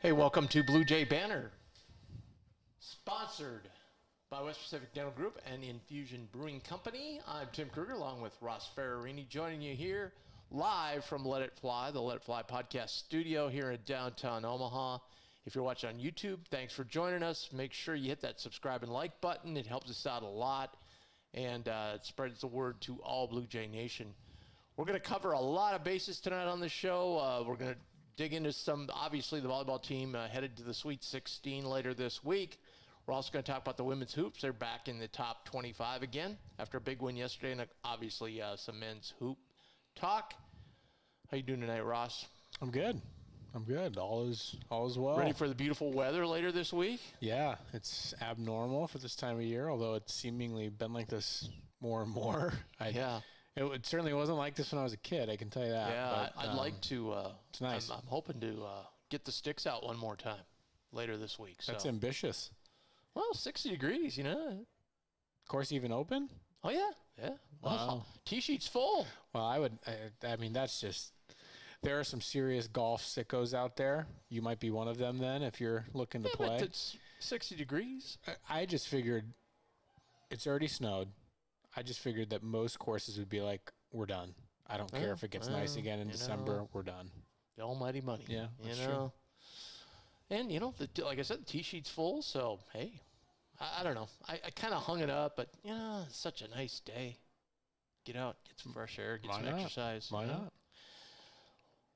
Hey, welcome to Bluejay Banter, sponsored by West Pacific Dental Group and Infusion Brewing Company. I'm Tim Kruger, along with Ross Ferrarini, joining you here live from Let It Fly, the Let It Fly podcast studio here in downtown Omaha. If you're watching on YouTube, thanks for joining us. Make sure you hit that subscribe and like button. It helps us out a lot, and it spreads the word to all Bluejay Nation. We're going to cover a lot of bases tonight on the show. We're going to dig into some, obviously, the volleyball team headed to the Sweet 16 later this week. We're also going to talk about the women's hoops. They're back in the top 25 again after a big win yesterday, and obviously some men's hoop talk. How you doing tonight, Ross? I'm good. All is well. Ready for the beautiful weather later this week? Yeah, it's abnormal for this time of year, although it's seemingly been like this more and more. Yeah. It certainly wasn't like this when I was a kid, I can tell you that. Yeah, but, I'd like to. It's nice. I'm hoping to get the sticks out one more time later this week. So. That's ambitious. Well, 60 degrees, you know. Course even open? Oh, yeah. Yeah. Wow. T-sheet's full. Well, I mean, that's just, there are some serious golf sickos out there. You might be one of them then if you're looking to play. But it's 60 degrees. I just figured it's already snowed. I just figured that most courses would be like, we're done. I don't care if it gets nice again in December. We're done. The almighty money. Yeah, that's true. And, like I said, the T-sheet's full, so, hey, I don't know. I kind of hung it up, but, it's such a nice day. Get out, get some fresh air, get some exercise. Why not?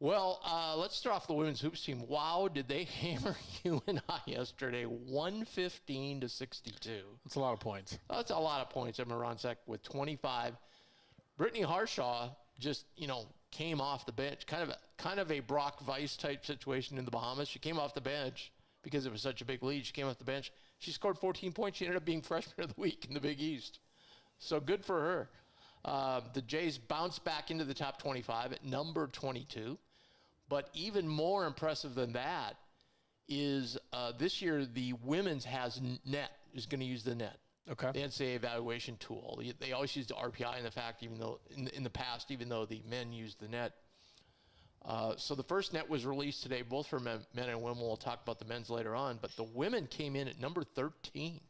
Well, let's start off the women's hoops team. Wow, did they hammer UNI yesterday, 115-62. That's a lot of points. That's a lot of points. Emma Ronczek with 25. Brittany Harshaw just, came off the bench. Kind of a Brock Weiss type situation in the Bahamas. She came off the bench because it was such a big lead. She came off the bench. She scored 14 points. She ended up being freshman of the week in the Big East. So good for her. The Jays bounced back into the top 25 at number 22. But even more impressive than that is this year the women's is going to use the net. Okay. The NCAA evaluation tool. They always use the RPI in the fact, even though in the past, even though the men used the net. So the first net was released today, both for men and women. We'll talk about the men's later on. But the women came in at number 13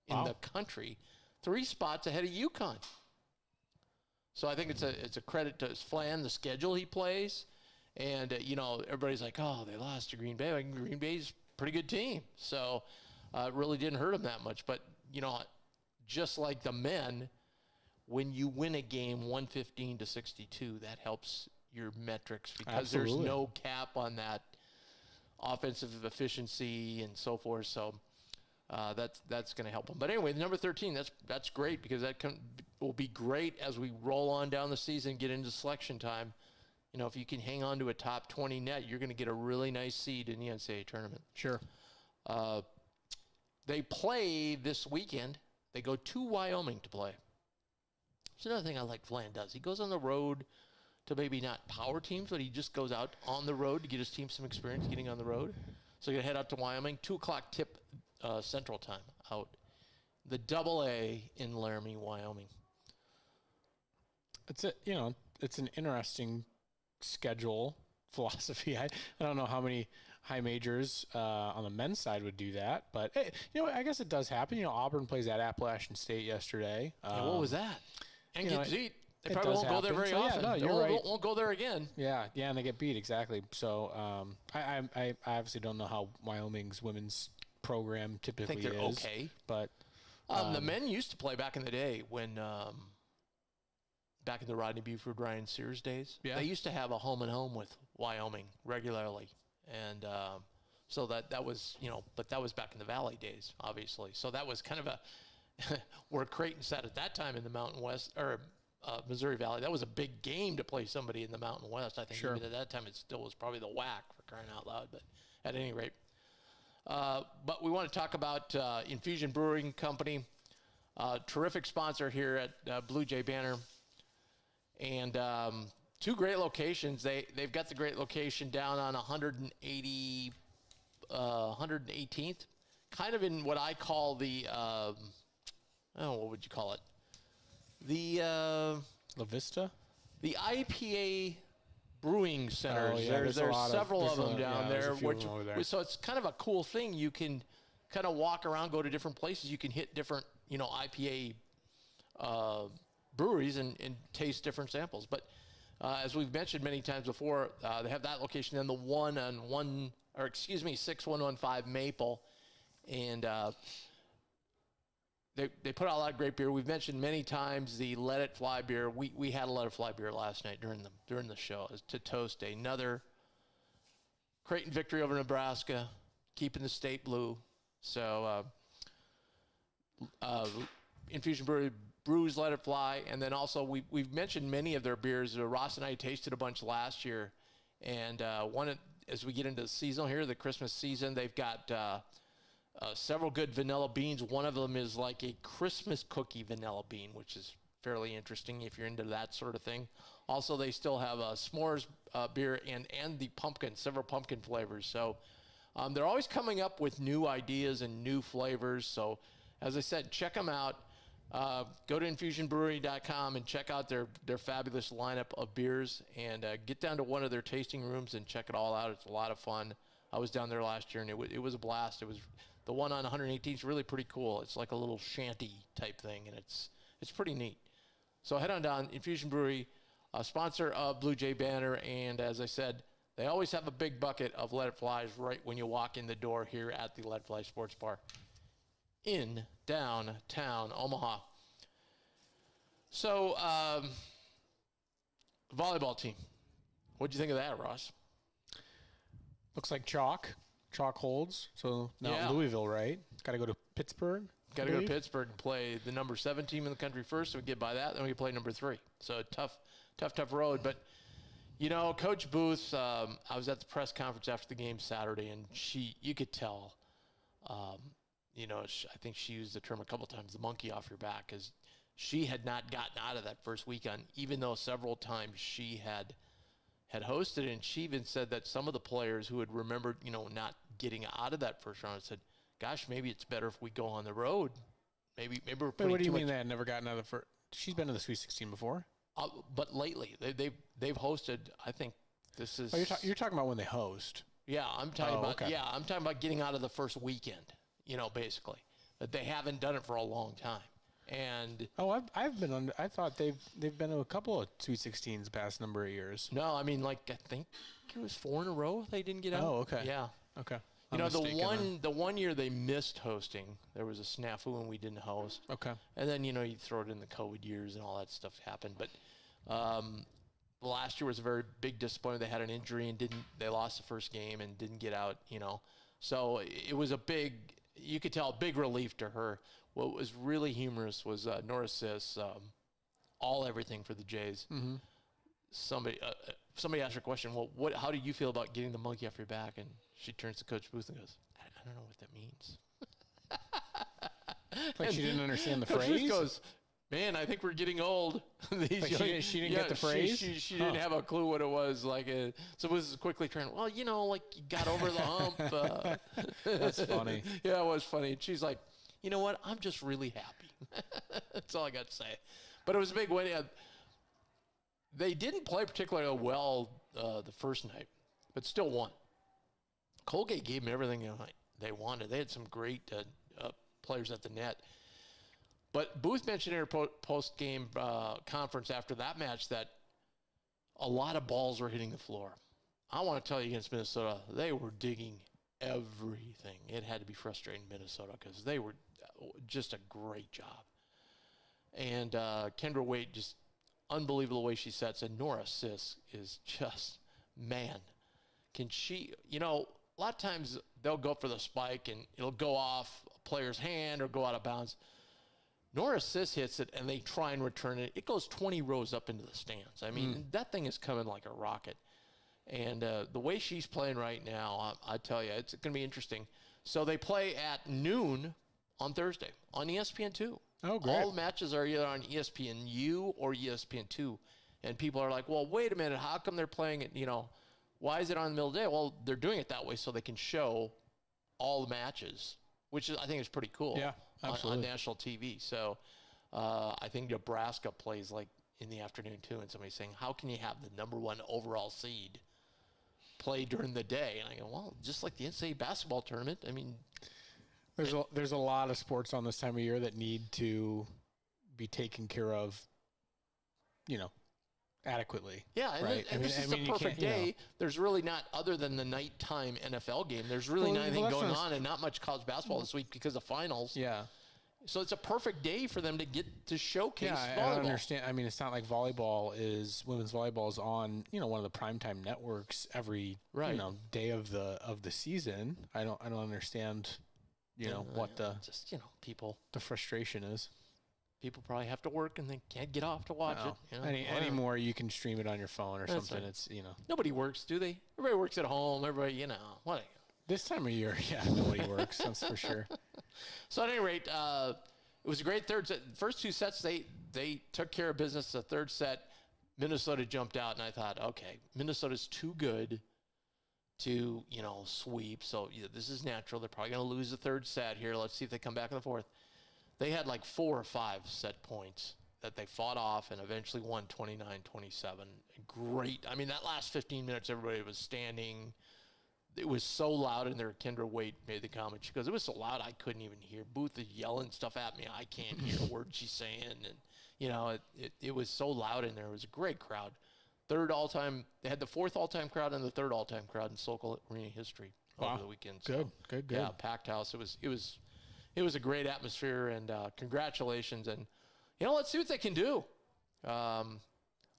in the country, 3 spots ahead of UConn. So I think it's a credit to Flan, the schedule he plays. And, everybody's like, oh, they lost to Green Bay. Green Bay's a pretty good team. So it really didn't hurt them that much. But, just like the men, when you win a game 115-62, that helps your metrics because There's no cap on that offensive efficiency and so forth. So that's going to help them. But anyway, the number 13, that's great because that will be great as we roll on down the season, get into selection time. If you can hang on to a top 20 net, you're going to get a really nice seed in the NCAA tournament. Sure. They play this weekend. They go to Wyoming to play. It's another thing I like Flan does. He goes on the road to maybe not power teams, but he just goes out on the road to get his team some experience getting on the road. So you're going to head out to Wyoming, 2 o'clock tip Central Time out. The AA in Laramie, Wyoming. It's an interesting schedule philosophy. I don't know how many high majors on the men's side would do that, but hey, I guess it does happen. Auburn plays at Appalachian State yesterday. Hey, what was that? And get beat. They it probably won't happen. go there very often. Yeah, no, They won't go there again. Yeah, and they get beat, exactly. So I obviously don't know how Wyoming's women's program typically is. I think they're okay. But the men used to play back in the day when back in the Rodney Buford, Ryan Sears days. Yeah. They used to have a home and home with Wyoming regularly. And so that was, but that was back in the Valley days, obviously. So that was kind of where Creighton sat at that time in the Mountain West, or Missouri Valley. That was a big game to play somebody in the Mountain West. I think even at that time it still was probably the WAC, for crying out loud. But at any rate. But we want to talk about Infusion Brewing Company, terrific sponsor here at Bluejay Banter. And 2 great locations. They've got the great location down on 118th, kind of in what I call the, what would you call it? The La Vista? The IPA brewing centers. Oh, yeah, There's several of them down there. So it's kind of a cool thing. You can kind of walk around, go to different places. You can hit different, IPA breweries and taste different samples. But as we've mentioned many times before, they have that location, then the 6115 Maple, and they put out a lot of great beer. We've mentioned many times the Let It Fly beer. We had a Let It Fly beer last night during the show to toast another Creighton victory over Nebraska, keeping the state blue. So Infusion Brewery brews Let It Fly, and then also we've mentioned many of their beers. Ross and I tasted a bunch last year, and as we get into the season here, the Christmas season, they've got several good vanilla beans. One of them is like a Christmas cookie vanilla bean, which is fairly interesting if you're into that sort of thing. Also, they still have a s'mores beer and the several pumpkin flavors. So they're always coming up with new ideas and new flavors. So as I said, check them out. Go to infusionbrewery.com and check out their fabulous lineup of beers, and get down to one of their tasting rooms and check it all out. It's a lot of fun. I was down there last year, and it was a blast. It was the one on 118th is really pretty cool. It's like a little shanty type thing, and it's pretty neat. So head on down. Infusion Brewery, sponsor of Bluejay Banter, and as I said, they always have a big bucket of Let It Flies right when you walk in the door here at the Let It Fly Sports Bar in downtown Omaha. So, volleyball team. What'd you think of that, Ross? Looks like chalk. Chalk holds. So now Louisville, right? Got to go to Pittsburgh. Got to go to Pittsburgh and play the number 7 team in the country first. So we get by that, then we play number 3. So tough road. But Coach Booth. I was at the press conference after the game Saturday, and you could tell. I think she used the term a couple times, the monkey off your back, because she had not gotten out of that first weekend, even though several times she had hosted. And she even said that some of the players who had remembered, not getting out of that first round said, gosh, maybe it's better if we go on the road. Maybe we're putting. What do you mean they had never gotten out of the first? She's been to the Sweet 16 before. But lately, they've hosted. I think this is. Oh, you're talking about when they host. Yeah, I'm talking about. Okay. Yeah, I'm talking about getting out of the first weekend. Basically, but they haven't done it for a long time. And I've been on. I thought they've been to a couple of Sweet 16s the past number of years. No, I mean, I think it was 4 in a row they didn't get out. Oh, okay. Yeah. Okay. The one year they missed hosting, there was a snafu and we didn't host. Okay. And then you throw it in the COVID years and all that stuff happened. But last year was a very big disappointment. They had an injury and they lost the first game and didn't get out. So it was you could tell, a big relief to her. What was really humorous was Nora Sis, everything for the Jays. Mm-hmm. Somebody asked her a question. Well, how do you feel about getting the monkey off your back? And she turns to Coach Booth and goes, I don't know what that means. Like she didn't understand the Coach phrase? Booth goes, man, I think we're getting old. She didn't get the phrase? She didn't have a clue what it was. So Booth is quickly trying, you got over the hump. That's funny. Yeah, it was funny. And she's like, you know what? I'm just really happy. That's all I got to say. But it was a big win. They didn't play particularly well the first night, but still won. Colgate gave them everything they wanted. They had some great players at the net. But Booth mentioned in her post-game conference after that match that a lot of balls were hitting the floor. I want to tell you, against Minnesota, they were digging everything. It had to be frustrating Minnesota because they were just a great job. And Kendra Waite, just unbelievable the way she sets. And Nora Sis is just, man, can she, a lot of times they'll go for the spike and it'll go off a player's hand or go out of bounds. Nora Sis hits it and they try and return it. It goes 20 rows up into the stands. I mean, that thing is coming like a rocket. And the way she's playing right now, I tell you, it's going to be interesting. So they play at noon on Thursday on ESPN2. Oh, great. All the matches are either on ESPNU or ESPN2. And people are like, well, wait a minute. How come they're playing it, why is it on the middle of the day? Well, they're doing it that way so they can show all the matches, which I think is pretty cool. Yeah, absolutely. On national TV. So I think Nebraska plays like in the afternoon too, and somebody's saying, how can you have the #1 overall seed play during the day? And I go, well, just like the NCAA basketball tournament. I mean, there's a lot of sports on this time of year that need to be taken care of, adequately. Yeah, and this is the perfect day. There's really not, other than the nighttime NFL game, there's really nothing going on, and not much college basketball this week because of finals. Yeah. So it's a perfect day for them to get to showcase volleyball. I don't understand. I mean, it's not like women's volleyball is on, one of the primetime networks every, day of the season. I don't understand, what the people, the frustration is. People probably have to work and they can't get off to watch it. Anymore, you can stream it on your phone or something. Right. It's nobody works, do they? Everybody works at home. Everybody, what? This time of year, nobody works. That's for sure. So at any rate, it was a great third set. First two sets, they took care of business. The third set, Minnesota jumped out, and I thought, okay, Minnesota's too good to sweep. So this is natural. They're probably going to lose the third set here. Let's see if they come back in the fourth. They had like 4 or 5 set points that they fought off and eventually won 29-27. Great. I mean, that last 15 minutes, everybody was standing. It was so loud in there. Kendra Waite made the comment. She goes, it was so loud I couldn't even hear. Booth is yelling stuff at me. I can't hear a word she's saying. And, it was so loud in there. It was a great crowd. Third all-time. They had the 4th all-time crowd and the 3rd all-time crowd in Sokol Arena history over the weekend. So, Good. Yeah, packed house. It was a great atmosphere, and congratulations. And, let's see what they can do.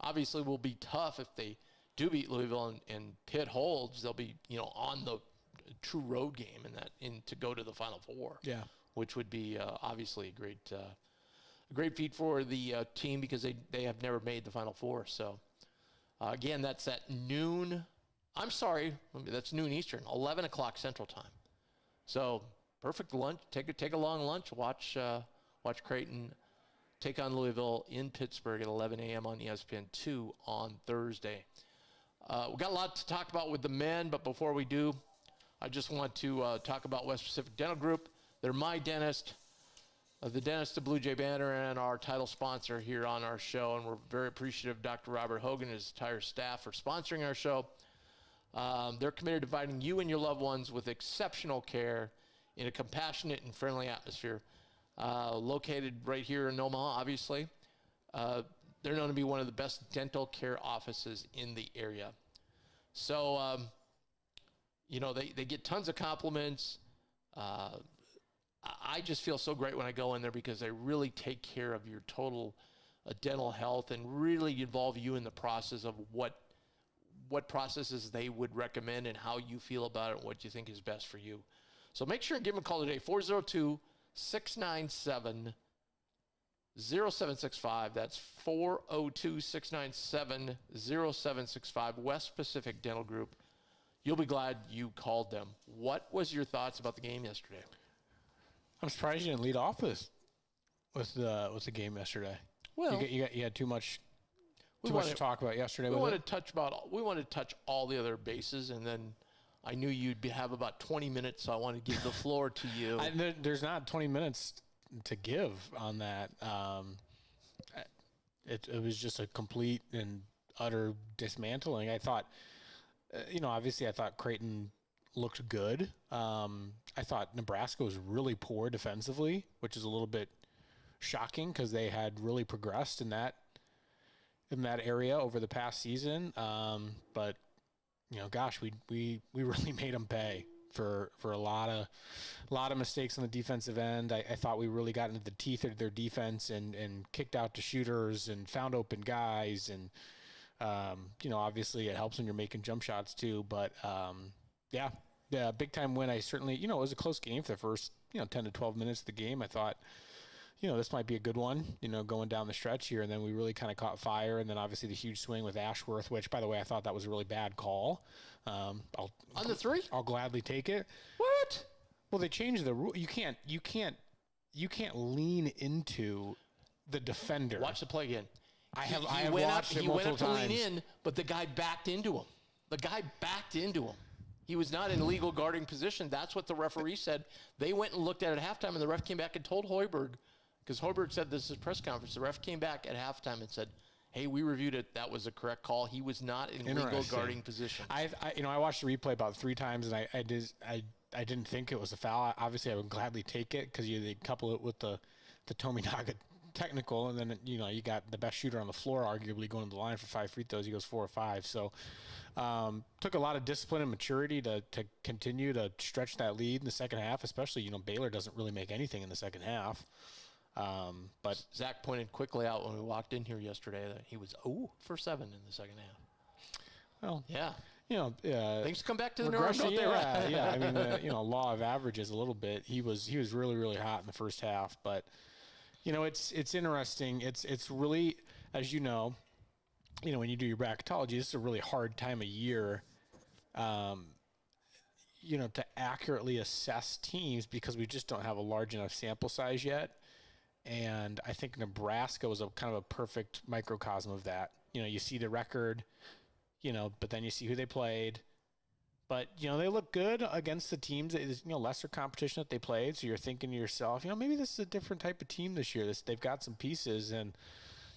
Obviously, it will be tough if they do beat Louisville and Pitt holds. They'll be, on the true road game to go to the Final Four. Yeah. Which would be obviously a great feat for the team because they have never made the Final Four. So, again, that's at noon. I'm sorry, that's noon Eastern, 11 o'clock Central Time. So, perfect lunch. Take a long lunch. Watch Creighton take on Louisville in Pittsburgh at 11 a.m. on ESPN2 on Thursday. We've got a lot to talk about with the men, but before we do, I just want to talk about West Pacific Dental Group. They're my dentist, the dentist of Bluejay Banter, and our title sponsor here on our show, and we're very appreciative of Dr. Robert Hogan and his entire staff for sponsoring our show. They're committed to providing you and your loved ones with exceptional care in a compassionate and friendly atmosphere. Located right here in Omaha, obviously. They're known to be one of the best dental care offices in the area. So, they get tons of compliments. I just feel so great when I go in there because they really take care of your total dental health and really involve you in the process of what processes they would recommend and how you feel about it and what you think is best for you. So make sure and give them a call today, 402-697-0765. That's 402-697-0765, West Pacific Dental Group. You'll be glad you called them. What was your thoughts about the game yesterday? I'm surprised you didn't lead off with the game yesterday. Well, you had too much to talk about yesterday. We wanted to touch all the other bases, and then I knew you'd have about 20 minutes, so I wanted to give the floor to you. There's not 20 minutes to give on that. It was just a complete and utter dismantling. I thought, obviously I thought Creighton looked good. I thought Nebraska was really poor defensively, which is a little bit shocking because they had really progressed in that area over the past season. But gosh, we really made them pay for a lot of mistakes on the defensive end. I thought we really got into the teeth of their defense and kicked out to shooters and found open guys. And, obviously it helps when you're making jump shots too. But, yeah, big time win. I certainly, it was a close game for the first, 10 to 12 minutes of the game. I thought, this might be a good one, going down the stretch here. And then we really kind of caught fire. And then obviously the huge swing with Ashworth, which, by the way, I thought that was a really bad call. On the three? I'll gladly take it. What? Well, they changed the rule. You can't lean into the defender. Watch the play again. I have watched it multiple times. He went up to lean in, but the guy backed into him. He was not in legal guarding position. That's what the referee said. They went and looked at it at halftime, and the ref came back and told Hoiberg, because Hoiberg said this is a press conference. The ref came back at halftime and said, hey, we reviewed it. That was a correct call. He was not in legal guarding position. I watched the replay about 3 times, and I didn't think it was a foul. Obviously, I would gladly take it because they couple it with the Tominaga technical, and then you got the best shooter on the floor, arguably going to the line for 5 free throws. He goes 4 or 5. So took a lot of discipline and maturity to continue to stretch that lead in the second half. Especially Baylor doesn't really make anything in the second half. But Zach pointed quickly out when we walked in here yesterday that he was 0 for 7 in the second half. Well, yeah. Things come back to the norm, don't they? Yeah. I mean, law of averages a little bit. He was really, really hot in the first half, but it's interesting. It's really, as when you do your bracketology, this is a really hard time of year, to accurately assess teams because we just don't have a large enough sample size yet. And I think Nebraska was a kind of a perfect microcosm of that. You see the record, but then you see who they played. But, they look good against the teams that lesser competition that they played. So you're thinking to yourself, maybe this is a different type of team this year. They've got some pieces. And,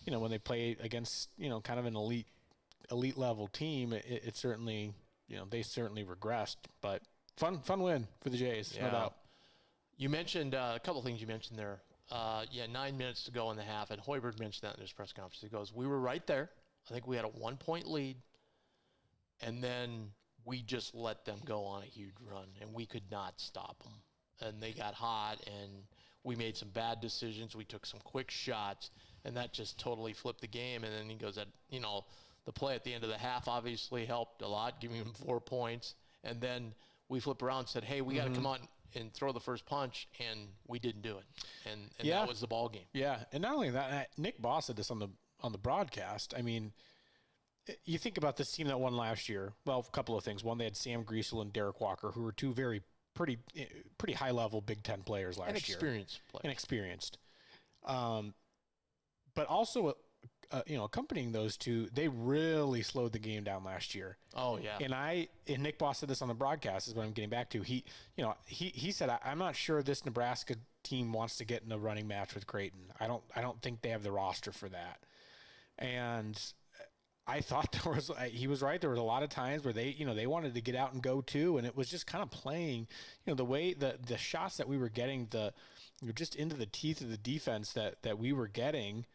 when they play against, kind of an elite level team, it certainly, they certainly regressed. But fun win for the Jays, no doubt. You mentioned a couple things you mentioned there. 9 minutes to go in the half, and Hoiberg mentioned that in his press conference. He goes, we were right there. I think we had a 1-point lead, and then we just let them go on a huge run, and we could not stop them. And they got hot, and we made some bad decisions. We took some quick shots, and that just totally flipped the game. And then he goes, the play at the end of the half obviously helped a lot, giving him 4 points. And then we flipped around and said, hey, we got to come on and throw the first punch, and we didn't do it. And that was the ball game. Yeah, and not only that, Nick Boss said this on the broadcast. I mean, you think about this team that won last year. Well, a couple of things. One, they had Sam Griesel and Derek Walker, who were 2 pretty high-level Big Ten players last year. Inexperienced. But also, accompanying those 2, they really slowed the game down last year. Oh yeah. And Nick Boss said this on the broadcast. Is what I'm getting back to. He said, I'm not sure this Nebraska team wants to get in a running match with Creighton. I don't think they have the roster for that. And I thought he was right. There was a lot of times where they wanted to get out and go too, and it was just kind of playing, the way the shots that we were getting, just into the teeth of the defense that we were getting.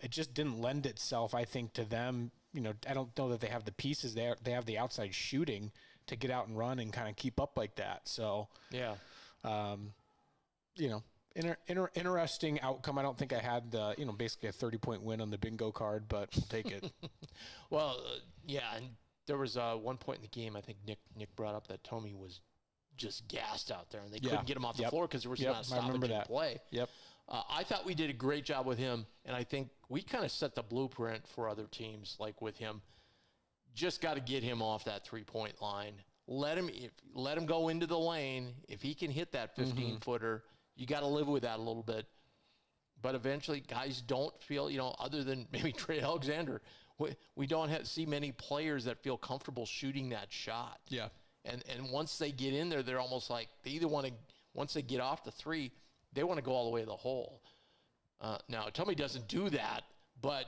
It just didn't lend itself, I think, to them. I don't know that they have the pieces there. They have the outside shooting to get out and run and kind of keep up like that. So yeah, interesting outcome. I don't think I had basically a 30-point win on the bingo card, but we'll take it. Well, and there was one point in the game. I think Nick brought up that Tommy was just gassed out there, and they couldn't get him off the floor because there was not a stoppage in play. Yep. I thought we did a great job with him, and I think we kind of set the blueprint for other teams like with him. Just got to get him off that 3-point line. Let him go into the lane. If he can hit that 15-footer, you got to live with that a little bit. But eventually, guys don't feel, other than maybe Trey Alexander, we don't see many players that feel comfortable shooting that shot. Yeah. And once they get in there, they're almost like they either want to, once they get off the 3, they want to go all the way to the hole. Now, Tommy doesn't do that, but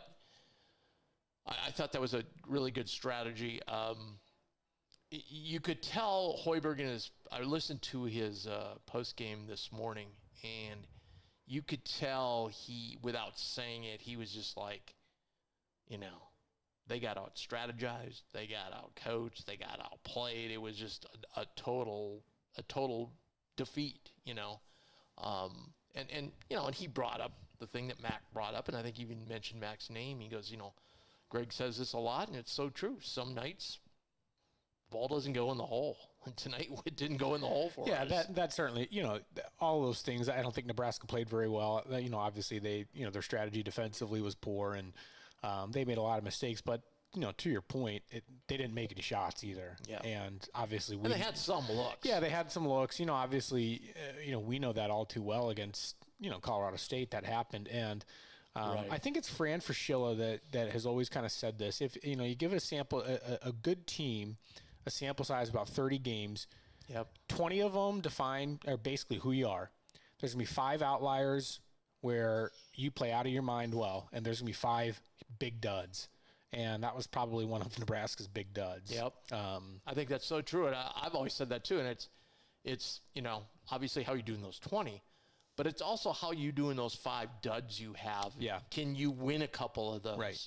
I thought that was a really good strategy. You could tell Hoiberg I listened to his post-game this morning, and you could tell without saying it, he was just like, they got out-strategized, they got out-coached, they got out-played. It was just a total defeat, and he brought up the thing that Mac brought up, and I think he even mentioned Mac's name. He goes, Greg says this a lot, and it's so true. Some nights, ball doesn't go in the hole. And tonight, it didn't go in the hole for us. Yeah, that certainly, all those things. I don't think Nebraska played very well. Obviously, their strategy defensively was poor, and they made a lot of mistakes. But, to your point, they didn't make any shots either. Yeah. And obviously, they had some looks. Yeah, they had some looks. Obviously, we know that all too well against, Colorado State that happened. And right. I think it's Fran Fraschilla that has always kind of said this. If, you give it a sample, a good team, a sample size of about 30 games, 20 of them define are basically who you are. There's going to be 5 outliers where you play out of your mind well, and there's going to be 5 big duds. And that was probably one of Nebraska's big duds. Yep. I think that's so true. And I've always said that too. And it's obviously how you do in those 20, but it's also how you do in those 5 duds you have. Yeah. Can you win a couple of those? Right.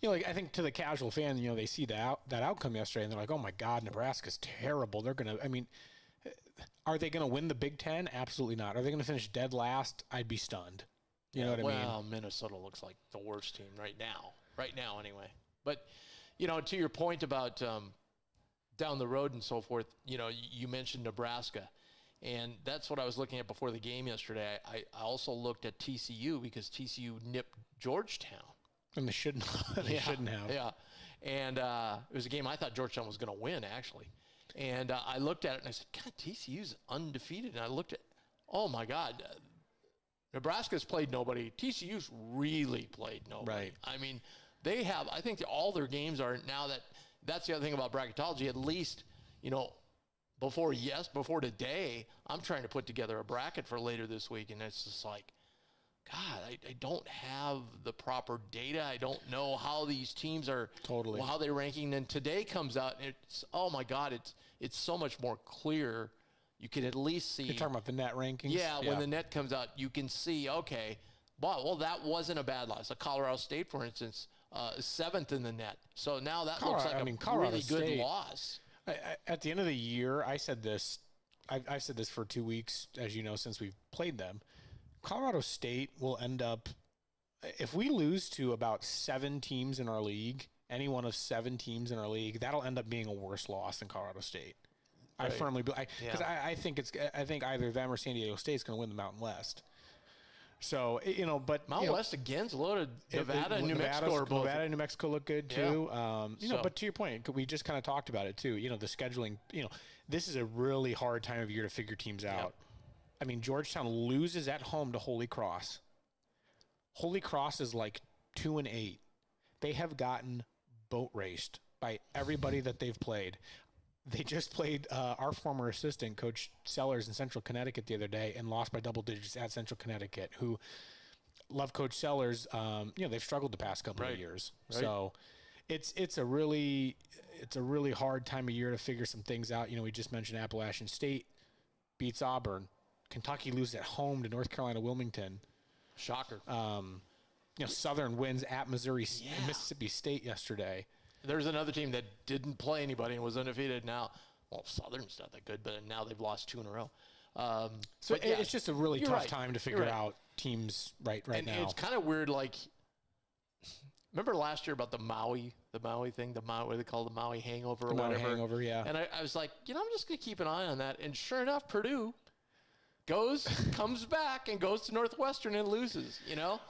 Like I think to the casual fan, they see that outcome yesterday and they're like, oh my God, Nebraska's terrible. They're going to, are they going to win the Big Ten? Absolutely not. Are they going to finish dead last? I'd be stunned. You know what I mean? Well, Minnesota looks like the worst team right now anyway. But, to your point about down the road and so forth, you mentioned Nebraska. And that's what I was looking at before the game yesterday. I also looked at TCU because TCU nipped Georgetown. And they shouldn't have. Yeah. And it was a game I thought Georgetown was going to win, actually. And I looked at it and I said, God, TCU's undefeated. And I looked at, oh, my God, Nebraska's played nobody. TCU's really played nobody. Right. They have, I think all their games are now that's the other thing about bracketology, at least, before today, I'm trying to put together a bracket for later this week. And it's just like, God, I don't have the proper data. I don't know how these teams are, how they're ranking. And today comes out, and it's, oh my God, it's so much more clear. You can at least see. You're talking about the net rankings? Yeah, when the net comes out, you can see, okay, well, that wasn't a bad loss. Colorado State, for instance, 7th in the net. So now that looks like a really good loss. At the end of the year, I said this. I've said this for 2 weeks, as you know, since we've played them. Colorado State will end up, if we lose to about 7 teams in our league, any one of 7 teams in our league, that'll end up being a worse loss than Colorado State. Right. I firmly believe, because I think either them or San Diego State is going to win the Mountain West. So but Mountain West again's loaded. Nevada and New Mexico are both. Nevada and New Mexico look good too. Yeah. But to your point, we just kind of talked about it too. The scheduling. This is a really hard time of year to figure teams out. Georgetown loses at home to Holy Cross. Holy Cross is like 2-8. They have gotten boat raced by everybody that they've played. They just played our former assistant, Coach Sellers, in Central Connecticut the other day and lost by double digits at Central Connecticut, who love Coach Sellers. They've struggled the past couple of years. Right. So it's a really hard time of year to figure some things out. We just mentioned Appalachian State beats Auburn. Kentucky loses at home to North Carolina Wilmington. Shocker. Southern wins at Mississippi State yesterday. There's another team that didn't play anybody and was undefeated now. Well, Southern's not that good, but now they've lost 2 in a row. It's just a really tough time to figure out teams right now. And it's kind of weird, remember last year about the Maui thing, what they call the Maui hangover or whatever? Maui hangover, yeah. And I was like, I'm just going to keep an eye on that. And sure enough, Purdue comes back and goes to Northwestern and loses,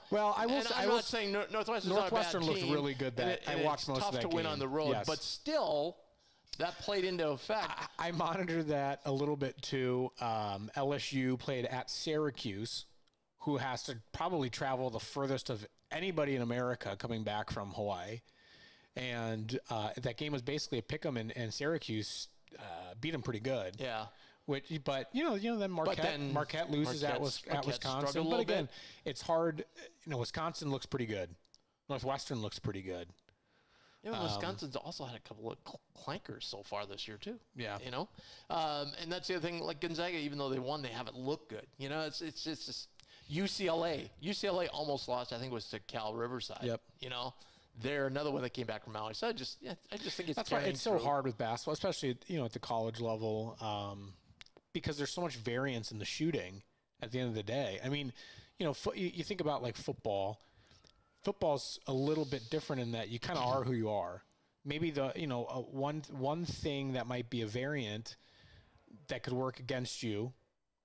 Well, I'm not saying Northwestern not a bad team. Looked really good. I watched most of that game. It's tough to win on the road, but still, that played into effect. I monitored that a little bit too. LSU played at Syracuse, who has to probably travel the furthest of anybody in America coming back from Hawaii. And that game was basically a pick 'em, and Syracuse beat them pretty good. Yeah. Then Marquette loses at Wisconsin. But again, it's hard. Wisconsin looks pretty good. Northwestern looks pretty good. Yeah, Wisconsin's also had a couple of clankers so far this year too. Yeah. And that's the other thing. Like Gonzaga, even though they won, they haven't looked good. It's just UCLA. UCLA almost lost. I think it was to Cal Riverside. Yep. They're another one that came back from Maui. So I just think it's that's why it's so hard with basketball, especially at the college level. Because there's so much variance in the shooting at the end of the day. You think about like football. Football's a little bit different in that you kind of are who you are. Maybe one thing that might be a variant that could work against you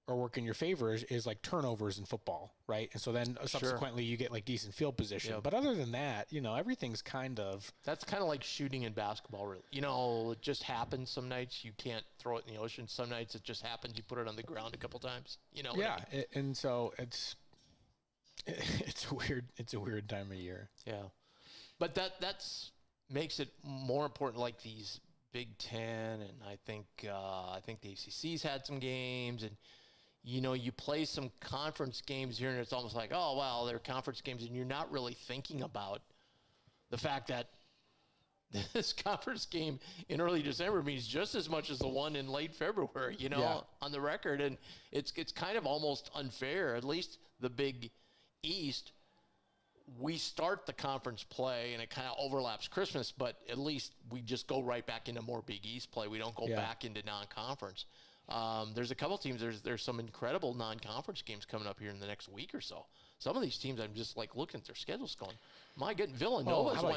or work in your favor is like turnovers in football, right? And so then subsequently you get like decent field position. Yep. But other than that, everything's kind of... That's kind of like shooting in basketball, really. it just happens some nights. You can't throw it in the ocean. Some nights it just happens. You put it on the ground a couple times. And so it's a weird time of year. Yeah. But that's makes it more important, like these Big Ten, and I think the ACC's had some games, and you play some conference games here, and it's almost like, oh, well, they're conference games, and you're not really thinking about the fact that this conference game in early December means just as much as the one in late February, on the record. And it's kind of almost unfair. At least the Big East, we start the conference play and it kind of overlaps Christmas, but at least we just go right back into more Big East play. We don't go back into non-conference. There's a couple teams. There's some incredible non-conference games coming up here in the next week or so. Some of these teams, I'm just like looking at their schedules going, my goodness, Villanova. How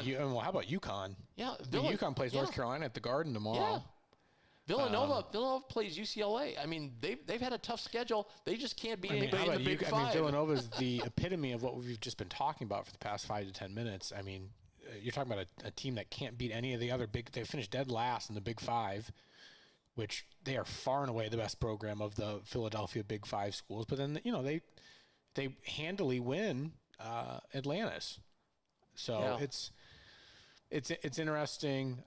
about UConn? Yeah, UConn plays North Carolina at the Garden tomorrow. Yeah. Villanova plays UCLA. I mean, they've had a tough schedule. They just can't beat anybody in the Big Five. I mean, Villanova is the epitome of what we've just been talking about for the past 5 to 10 minutes. I mean, you're talking about a team that can't beat any of the other big. They finished dead last in the Big Five, which they are far and away the best program of the Philadelphia Big Five schools. But then they handily win Atlantis. So it's interesting.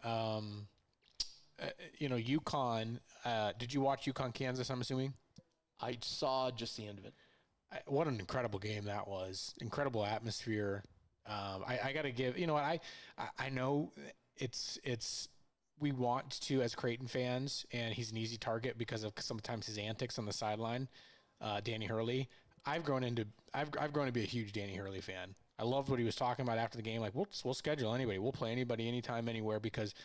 UConn. Did you watch UConn Kansas? I'm assuming. I saw just the end of it. What an incredible game that was! Incredible atmosphere. I got to give. You know what? I know it's. We want to, as Creighton fans, and he's an easy target because of sometimes his antics on the sideline. Danny Hurley. I've grown to be a huge Danny Hurley fan. I loved what he was talking about after the game. Like, we'll schedule anybody. We'll play anybody, anytime, anywhere, because,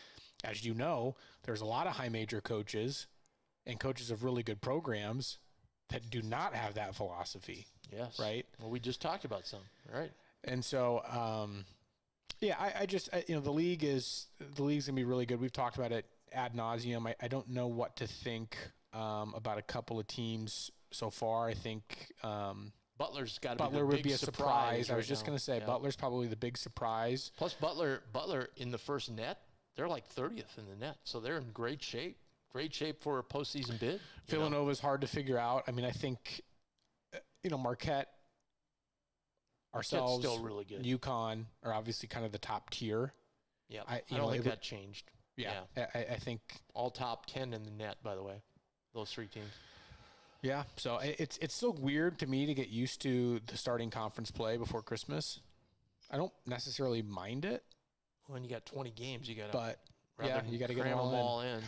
as you know, there's a lot of high major coaches and coaches of really good programs that do not have that philosophy. Yes. Right? Well, we just talked about some, right? And so, the league's going to be really good. We've talked about it ad nauseum. I don't know what to think about a couple of teams so far. I think Butler's got to be Butler would be a surprise. I was just going to say Butler's probably the big surprise. Plus Butler in the first net, they're like 30th in the net, so they're in great shape. Great shape for a postseason bid. Villanova's hard to figure out. I mean, I think Marquette, ourselves, still really good. UConn are obviously kind of the top tier. Yeah, I don't think that changed. Yeah. I think all top 10 in the net, by the way, those three teams. Yeah, so it's still weird to me to get used to the starting conference play before Christmas. I don't necessarily mind it. When you got 20 games, you got to get them all in.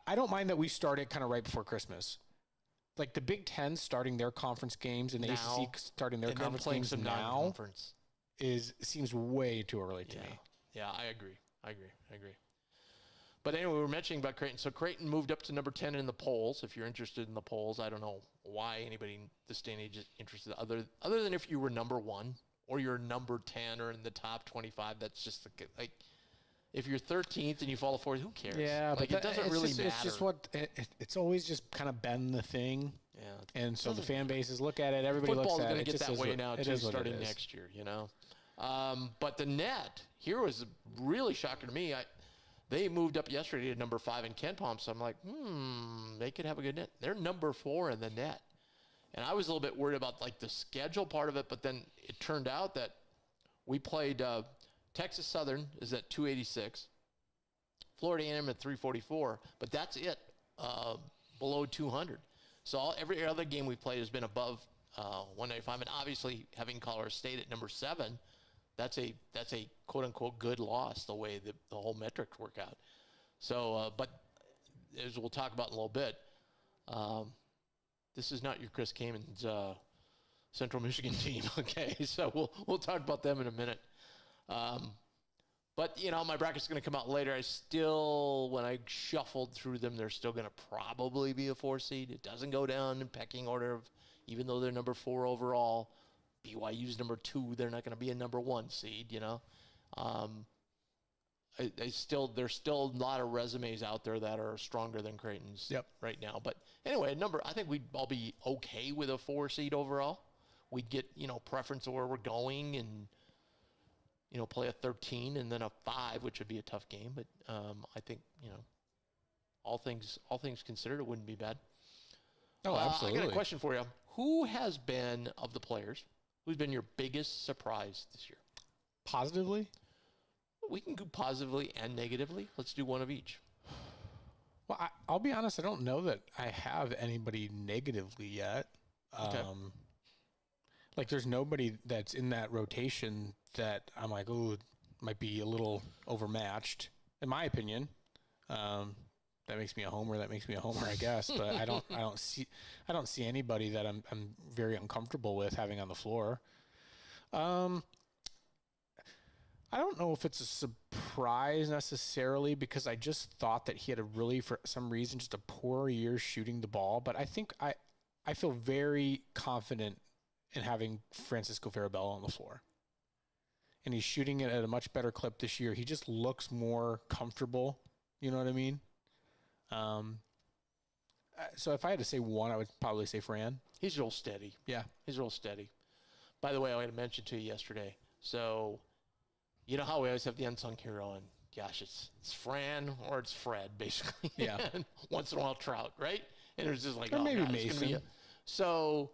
I don't mind that we start it kind of right before Christmas. Like the Big Ten starting their conference games and the ACC starting their conference games now seems way too early to me. Yeah, I agree. But anyway, we were mentioning about Creighton. So Creighton moved up to number 10 in the polls. If you're interested in the polls, I don't know why anybody in this day and age is interested, other than if you were number 1 or you're number 10 or in the top 25. That's just like if you're 13th and you fall to 4th, who cares? Yeah, like it doesn't really matter. It's just it's always just kind of been the thing. Yeah, and so the fan bases look at it. Everybody looks at it. Football's going to get that way now too, starting next year. But the net here was really shocking to me. They moved up yesterday to number 5 in KenPom, so I'm like, they could have a good net. They're number 4 in the net. And I was a little bit worried about like the schedule part of it, but then it turned out that we played Texas Southern is at 286, Florida A&M at 344, but that's it, below 200. So every other game we played has been above 195, and obviously having Colorado State at number 7, that's a quote unquote good loss the way the whole metrics work out. So, but as we'll talk about in a little bit, this is not your Chris Kamen's Central Michigan team. Okay, so we'll talk about them in a minute. But my bracket's going to come out later. When I shuffled through them, they're still going to probably be a 4 seed. It doesn't go down in pecking order even though they're number 4 overall. BYU's number 2. They're not going to be a number 1 seed, There's still a lot of resumes out there that are stronger than Creighton's right now. But anyway, I think we'd all be okay with a 4 seed overall. We'd get, preference of where we're going and, play a 13 and then a 5, which would be a tough game. But I think, all things considered, it wouldn't be bad. Oh, absolutely. I got a question for you. Who has been, of the players, who's been your biggest surprise this year? Positively? We can go positively and negatively. Let's do one of each. Well, I'll be honest. I don't know that I have anybody negatively yet. Okay. Like, there's nobody that's in that rotation that I'm like, oh, might be a little overmatched, in my opinion. That makes me a homer. I guess. But I don't see anybody that I'm very uncomfortable with having on the floor. I don't know if it's a surprise necessarily, because I just thought that he had for some reason, just a poor year shooting the ball. But I think I feel very confident in having Francisco Farabello on the floor. And he's shooting it at a much better clip this year. He just looks more comfortable. You know what I mean? So if I had to say one, I would probably say Fran. He's real steady. Yeah. He's real steady. By the way, I wanted to mention to you yesterday. So, you know how we always have the unsung hero, and gosh, it's Fran or it's Fred, basically. Yeah. And once in a while, Trout, right? And it was just like, or maybe God, Mason. So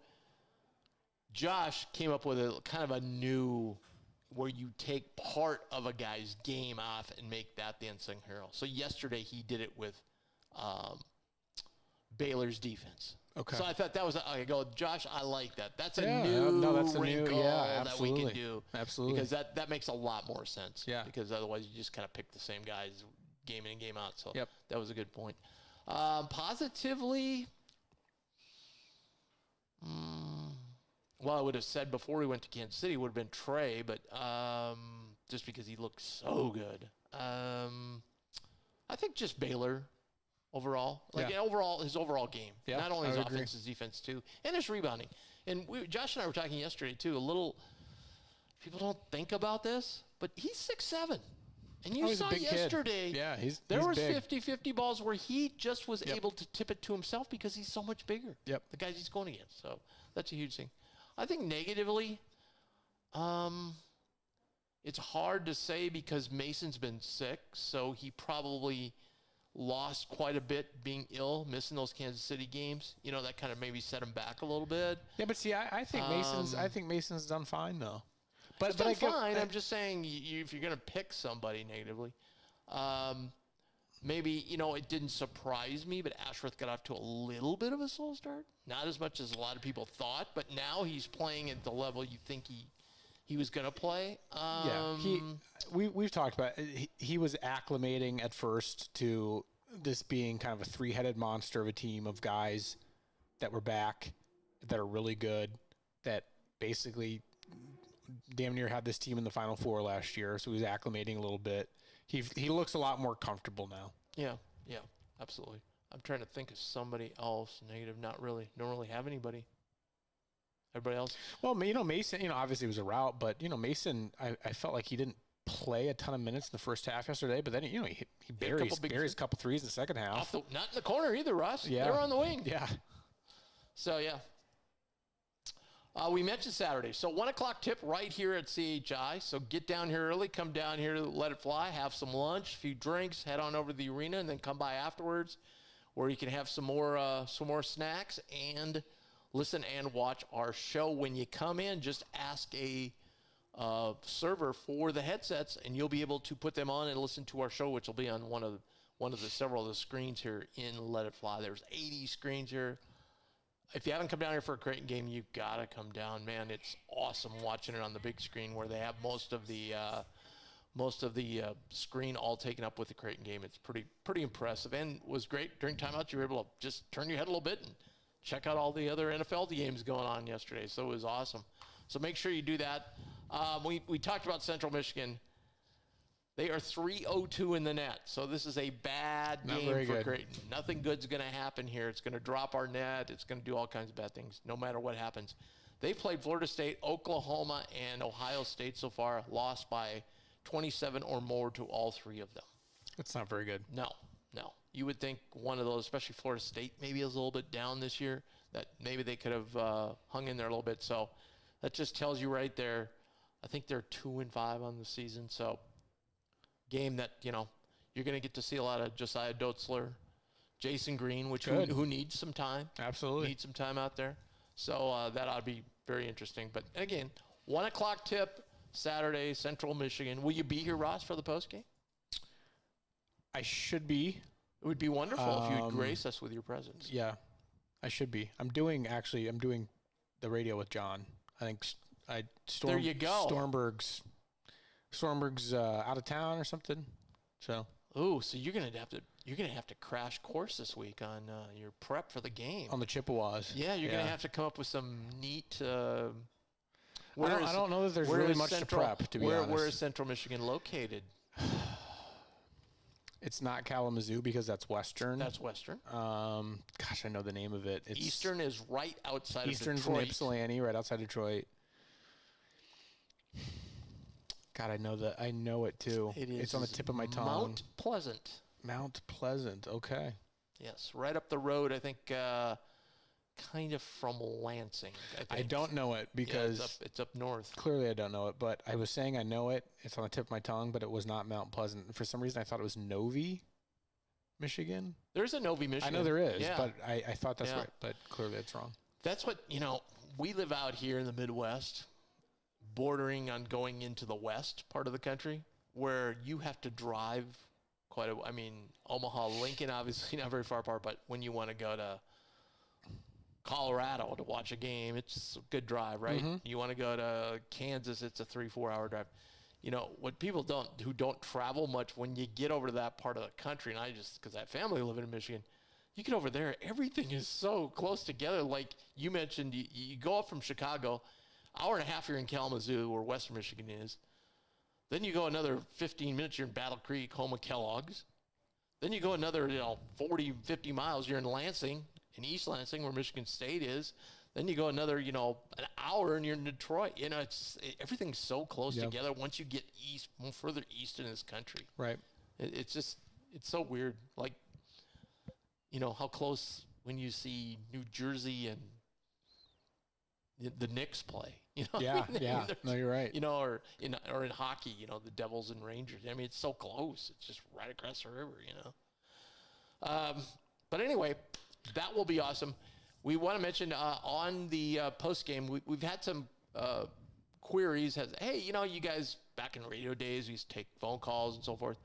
Josh came up with a kind of a new, where you take part of a guy's game off and make that the unsung hero. So yesterday he did it with Baylor's defense. Okay. So I thought that was, I go, Josh, I like that. That's a new wrinkle that we can do. Absolutely. Because that makes a lot more sense. Yeah. Because otherwise you just kind of pick the same guys game in and game out. So yep. That was a good point. Positively, well, I would have said before we went to Kansas City would have been Trey, but just because he looked so good. I think just Baylor. Overall, his overall game, not only his offense, his defense too, and his rebounding. And Josh and I were talking yesterday too. People don't think about this, but he's 6'7", and you saw yesterday. Kid. Yeah, there was big. 50-50 balls where he just was able to tip it to himself because he's so much bigger. Yep, the guys he's going against. So that's a huge thing. I think negatively, it's hard to say because Mason's been sick, so he probably lost quite a bit being ill, missing those Kansas City games. You know, that kind of maybe set him back a little bit. Yeah, but see, I think Mason's done fine though. But he's done fine. I'm just saying, if you're going to pick somebody negatively, maybe, it didn't surprise me, but Ashworth got off to a little bit of a slow start. Not as much as a lot of people thought, but now he's playing at the level you think he was going to play. We've talked about it. He was acclimating at first to this being kind of a three-headed monster of a team of guys that were back, that are really good, that basically damn near had this team in the Final Four last year. So he was acclimating a little bit. He looks a lot more comfortable now. Yeah, absolutely. I'm trying to think of somebody else negative. Not really. Don't really have anybody. Everybody else? Well, Mason, obviously it was a rout, but, Mason, I felt like he didn't play a ton of minutes in the first half yesterday, but then, he buries a couple threes in the second half. Not in the corner either, Russ. Yeah. They were on the wing. Yeah. So, yeah. We mentioned Saturday. So, 1 o'clock tip right here at CHI. So, get down here early. Come down here to Let It Fly. Have some lunch, a few drinks. Head on over to the arena, and then come by afterwards where you can have some more snacks and listen and watch our show. When you come in, just ask a server for the headsets, and you'll be able to put them on and listen to our show, which will be on one of the several of the screens here in Let It Fly. There's 80 screens here. If you haven't come down here for a Creighton game, you've got to come down, man. It's awesome watching it on the big screen where they have most of the screen all taken up with the Creighton game. It's pretty impressive, and was great during timeouts. You were able to just turn your head a little bit and check out all the other NFL games going on yesterday. So it was awesome. So make sure you do that. We talked about Central Michigan. They are 3-0-2 in the net. So this is a bad game for Creighton. Nothing good's going to happen here. It's going to drop our net. It's going to do all kinds of bad things no matter what happens. They played Florida State, Oklahoma, and Ohio State so far, lost by 27 or more to all three of them. That's not very good. No. You would think one of those, especially Florida State, maybe is a little bit down this year, that maybe they could have hung in there a little bit. So that just tells you right there. I think they're 2-5 on the season. So game that, you're going to get to see a lot of Josiah Dotzler, Jason Green, who needs some time. Absolutely. Needs some time out there. So that ought to be very interesting. But again, 1 o'clock tip, Saturday, Central Michigan. Will you be here, Ross, for the postgame? I should be. It would be wonderful if you'd grace us with your presence. Yeah, I should be. I'm doing the radio with John. I think there you go. Stormberg's Stormberg's out of town or something. So. Oh, so you're gonna have to crash course this week on your prep for the game On the Chippewas. Yeah, you're gonna have to come up with some neat. I don't know that there's really much to prep. To be honest, where is Central Michigan located? It's not Kalamazoo because that's Western. That's Western. Gosh, I know the name of it. Eastern is right outside Eastern's of Detroit. Eastern's in Ypsilanti, right outside Detroit. God, I know it too. It's on the tip of my tongue. Mount Pleasant. Mount Pleasant. Okay. Yes, right up the road. I think, kind of from Lansing. I don't know it because it's up north. Clearly, I don't know it. But I was saying I know it. It's on the tip of my tongue, but it was not Mount Pleasant. For some reason, I thought it was Novi, Michigan. There's a Novi, Michigan. I know there is, but I thought that's right. But clearly, it's wrong. That's what we live out here in the Midwest, bordering on going into the west part of the country, where you have to drive quite a. I mean, Omaha, Lincoln, obviously not very far apart, but when you want to go to Colorado to watch a game, it's a good drive, right? Mm-hmm. You want to go to Kansas, it's a 3-4 hour drive. What people who don't travel much, when you get over to that part of the country, and because I have family living in Michigan, you get over there, everything is so close together. Like you mentioned, you go up from Chicago, hour and a half you're in Kalamazoo, where Western Michigan is. Then you go another 15 minutes, you're in Battle Creek, home of Kellogg's. Then you go another 40, 50 miles, you're in Lansing, in East Lansing, where Michigan State is. Then you go another, an hour and you're in Detroit. Everything's so close together once you get further east in this country. Right. It's so weird. Like, how close when you see New Jersey and the Knicks play. Yeah. No, you're right. Or in hockey, the Devils and Rangers. I mean, it's so close. It's just right across the river, But anyway, that will be awesome. We want to mention on the post game, we've had some queries. Hey, you guys back in radio days, we used to take phone calls and so forth.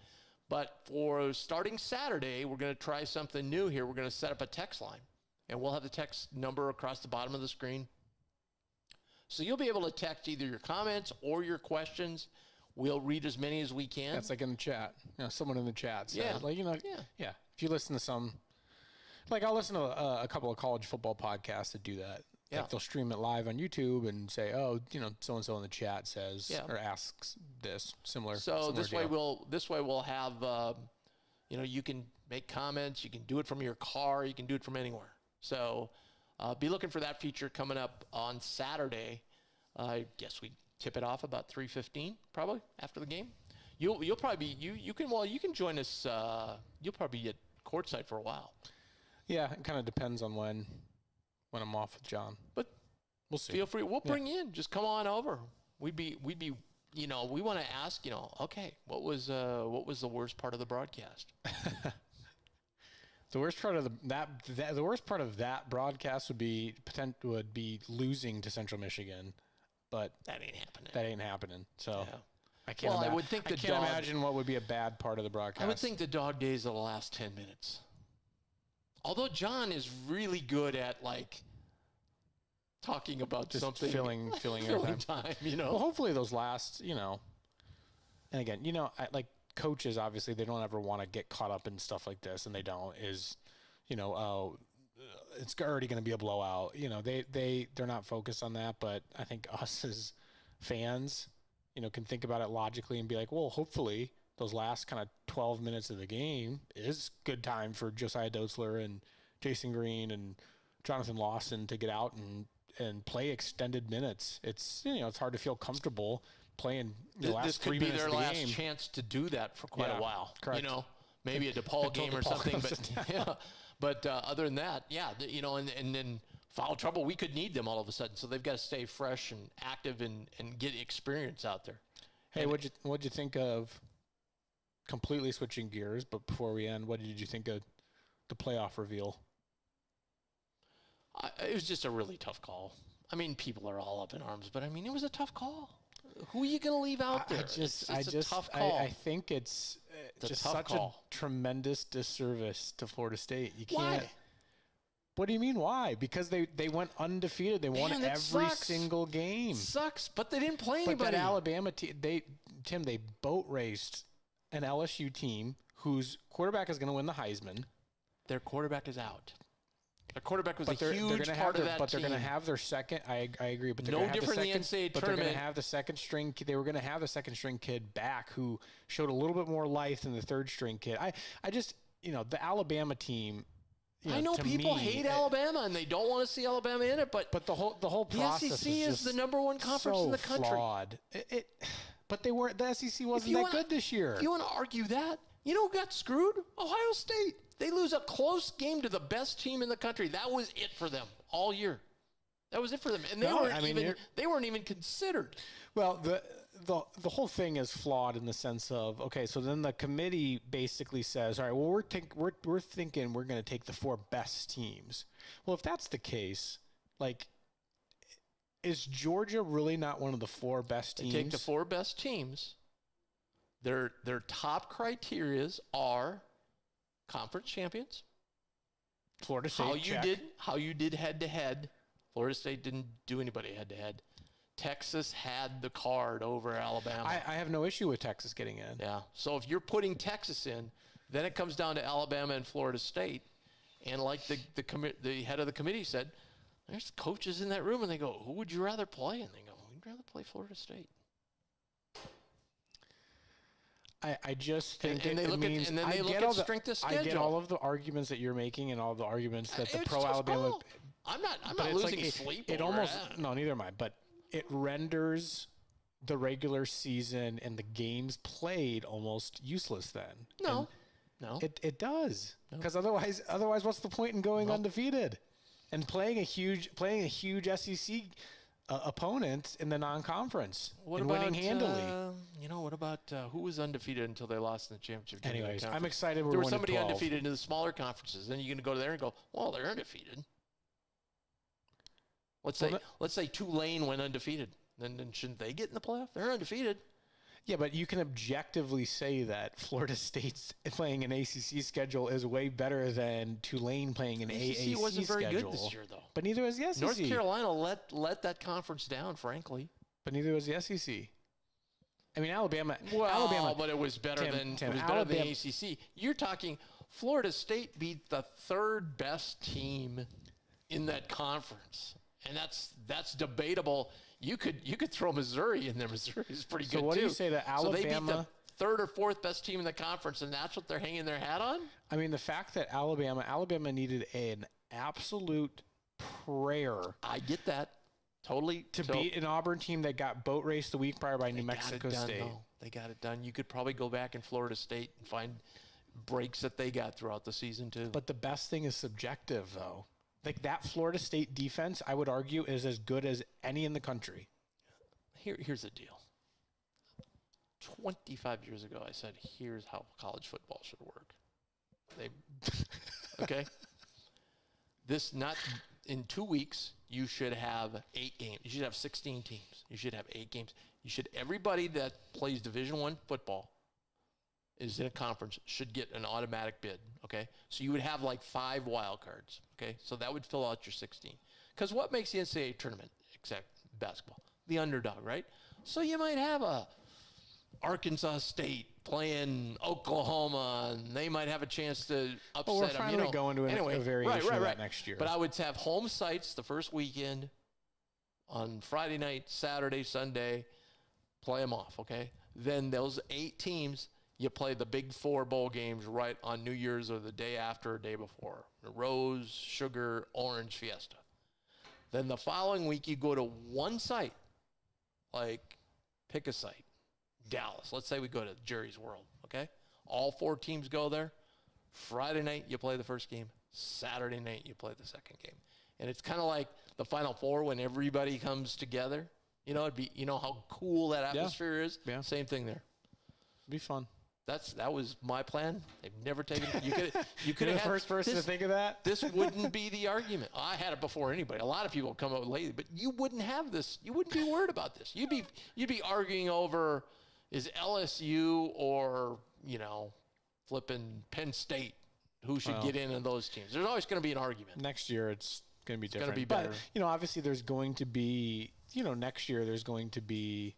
But for starting Saturday, we're going to try something new here. We're going to set up a text line, and we'll have the text number across the bottom of the screen. So you'll be able to text either your comments or your questions. We'll read as many as we can. That's like in the chat. Someone in the chat said, yeah. If you listen to some, I'll listen to a couple of college football podcasts that do that. Yeah. Like they'll stream it live on YouTube and say, so-and-so in the chat says or asks this similar. So similar this way we'll have, you can make comments. You can do it from your car. You can do it from anywhere. So be looking for that feature coming up on Saturday. I guess we tip it off about 3:15 probably after the game. You'll probably be, you can join us. You'll probably be at courtside for a while. Yeah, it kind of depends on when I'm off with John. But we'll see. Feel free. We'll bring you in. Just come on over. We'd be. We want to ask. Okay, what was the worst part of the broadcast? The worst part of the worst part of that broadcast would be losing to Central Michigan, but that ain't happening. So. Yeah. I can't. I would think I can't imagine what would be a bad part of the broadcast. I would think the dog days of the last 10 minutes. Although John is really good at talking about just something, filling time. Well, hopefully those last, And again, coaches obviously they don't ever want to get caught up in stuff like this, and they don't. It's already going to be a blowout. They're not focused on that, but I think us as fans, can think about it logically and be like, well, hopefully those last kind of 12 minutes of the game is good time for Josiah Dotzler and Jason Green and Jonathan Lawson to get out and play extended minutes. It's, it's hard to feel comfortable playing the last 3 minutes of the game. This could be their last chance to do that for quite a while. Correct. Maybe a DePaul game or something, but other than that, and then foul trouble, we could need them all of a sudden. So they've got to stay fresh and active and get experience out there. Hey, what'd you think of, completely switching gears, but before we end, what did you think of the playoff reveal? It was just a really tough call. I mean, people are all up in arms, but it was a tough call. Who are you going to leave out there? It's a tough call. I think it's just such a tremendous disservice to Florida State. You can't. Why? What do you mean why? Because they went undefeated. They won every single game. Sucks, but they didn't play anybody. But that Alabama team, they boat raced an LSU team whose quarterback is going to win the Heisman. Their quarterback is out. Their quarterback was a huge part of that But team. they're going to have their second. I agree. But they're no different in the NCAA tournament. But they're going to have the second string. They were going to have the second string kid back who showed a little bit more life than the third string kid. I just the Alabama team. I know people hate Alabama and they don't want to see Alabama in it, but the whole process the SEC is the number one conference in the country. Flawed. But they weren't. The SEC wasn't that good this year. If you want to argue that, you know who got screwed? Ohio State. They lose a close game to the best team in the country. That was it for them all year. That was it for them, and they weren't even considered. Well, the whole thing is flawed in the sense of, okay, so then the committee basically says, all right, well, we're thinking we're going to take the 4 best teams. Well, if that's the case, like, is Georgia really not one of the 4 best teams? They take the 4 best teams. Their top criterias are conference champions. Florida State, how you did head to head. Florida State didn't do anybody head to head. Texas had the card over Alabama. I have no issue with Texas getting in. Yeah. So if you're putting Texas in, then it comes down to Alabama and Florida State. And like the head of the committee said, there's coaches in that room, and they go, who would you rather play? And they go, we'd rather play Florida State. I just think and they look at strength of schedule. I get all of the arguments that you're making and all the arguments that the pro-Alabama. I'm not losing sleep. It almost no, neither am I. But it renders the regular season and the games played almost useless. Then no, it does, because otherwise, what's the point in going undefeated and playing a huge SEC opponent in the non-conference and winning handily? What about who was undefeated until they lost in the championship? Anyways, I'm excited. There was somebody undefeated in the smaller conferences. Then you're going to go there and go, well, they're undefeated. Let's say Tulane went undefeated. Then shouldn't they get in the playoff? They're undefeated. Yeah, but you can objectively say that Florida State's playing an ACC schedule is way better than Tulane playing an AAC schedule. ACC wasn't very good this year, though. But neither was the SEC. North Carolina let that conference down, frankly. But neither was the SEC. I mean, Alabama. But it was better than the ACC. You're talking Florida State beat the 3rd best team in that conference. And that's debatable. You could throw Missouri in there. Missouri is pretty good too. So what do you say that Alabama? So they beat the 3rd or 4th best team in the conference, and that's what they're hanging their hat on? I mean, the fact that Alabama needed an absolute prayer. I get that. Totally. To beat an Auburn team that got boat raced the week prior by New Mexico State. They got it done. You could probably go back in Florida State and find breaks that they got throughout the season too. But the best thing is subjective, though. Like, that Florida State defense, I would argue, is as good as any in the country. Here's the deal. 25 years ago, I said, here's how college football should work. Okay? In 2 weeks, you should have 8 games. You should have 16 teams. You should have 8 games. Everybody that plays Division I football is in a conference should get an automatic bid, okay? So you would have like 5 wild cards, okay? So that would fill out your 16. Because what makes the NCAA tournament, except basketball? The underdog, right? So you might have a Arkansas State playing Oklahoma, and they might have a chance to upset them. We're finally going to a variation of that next year. But I would have home sites the first weekend on Friday night, Saturday, Sunday, play them off, okay? Then those 8 teams, you play the big 4 bowl games right on New Year's or the day after or day before. The Rose, Sugar, Orange, Fiesta. Then the following week, you go to one site, like pick a site, Dallas. Let's say we go to Jerry's World, okay? All 4 teams go there. Friday night, you play the first game. Saturday night, you play the second game. And it's kind of like the Final Four when everybody comes together. It'd be, how cool that atmosphere is. Yeah. Same thing there. It'd be fun. That was my plan. They've never taken it. You could have the first person to think of that. This wouldn't be the argument. I had it before anybody. A lot of people come up lately, but you wouldn't have this. You wouldn't be worried about this. You'd be arguing over, is LSU or flipping Penn State who should get in those teams. There's always going to be an argument. Next year, it's going to be different. Going to be better. But, obviously there's going to be, next year there's going to be,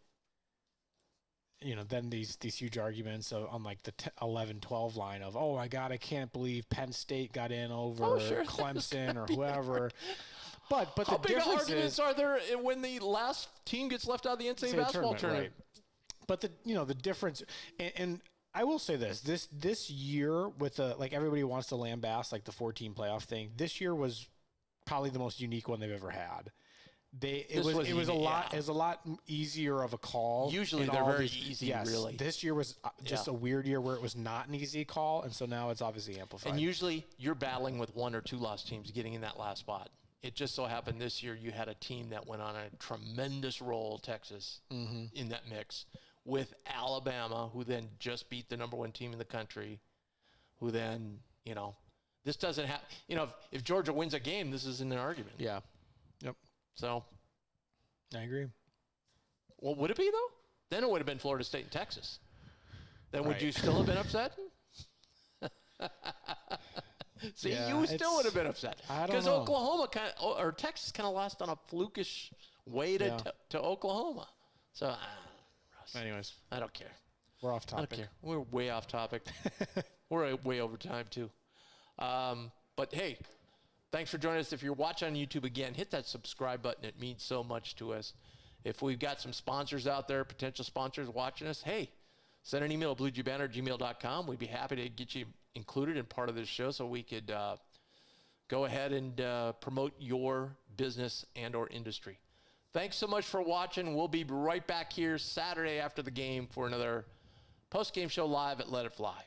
then these huge arguments on like the 11-12 line of, oh my God, I can't believe Penn State got in over Clemson or whoever. But how the big difference arguments are there when the last team gets left out of the NCAA basketball tournament? Right. But the difference, and I will say this year with like everybody wants to lambast like the 14 playoff thing. This year was probably the most unique one they've ever had. It was a lot easier of a call. Usually they're very easy, really. This year was just a weird year where it was not an easy call, and so now it's obviously amplified. And usually you're battling with 1 or 2 lost teams getting in that last spot. It just so happened this year you had a team that went on a tremendous roll, Texas, in that mix, with Alabama, who then just beat the #1 team in the country, who then, this doesn't have, if Georgia wins a game, this isn't an argument. Yeah. Yep. So, I agree. Well, would it be, though? Then it would have been Florida State and Texas. Then would you still have been upset? See, you still would have been upset. Because Oklahoma or Texas kind of lost on a flukish way to Oklahoma. So, anyways, I don't care. We're off topic. I don't care. We're way off topic. We're way over time, too. But, hey, thanks for joining us. If you're watching on YouTube, again, hit that subscribe button. It means so much to us. If we've got some sponsors out there, potential sponsors watching us, hey, send an email to bluejaybanter@gmail.com. We'd be happy to get you included in part of this show so we could go ahead and promote your business and or industry. Thanks so much for watching. We'll be right back here Saturday after the game for another post-game show live at Let It Fly.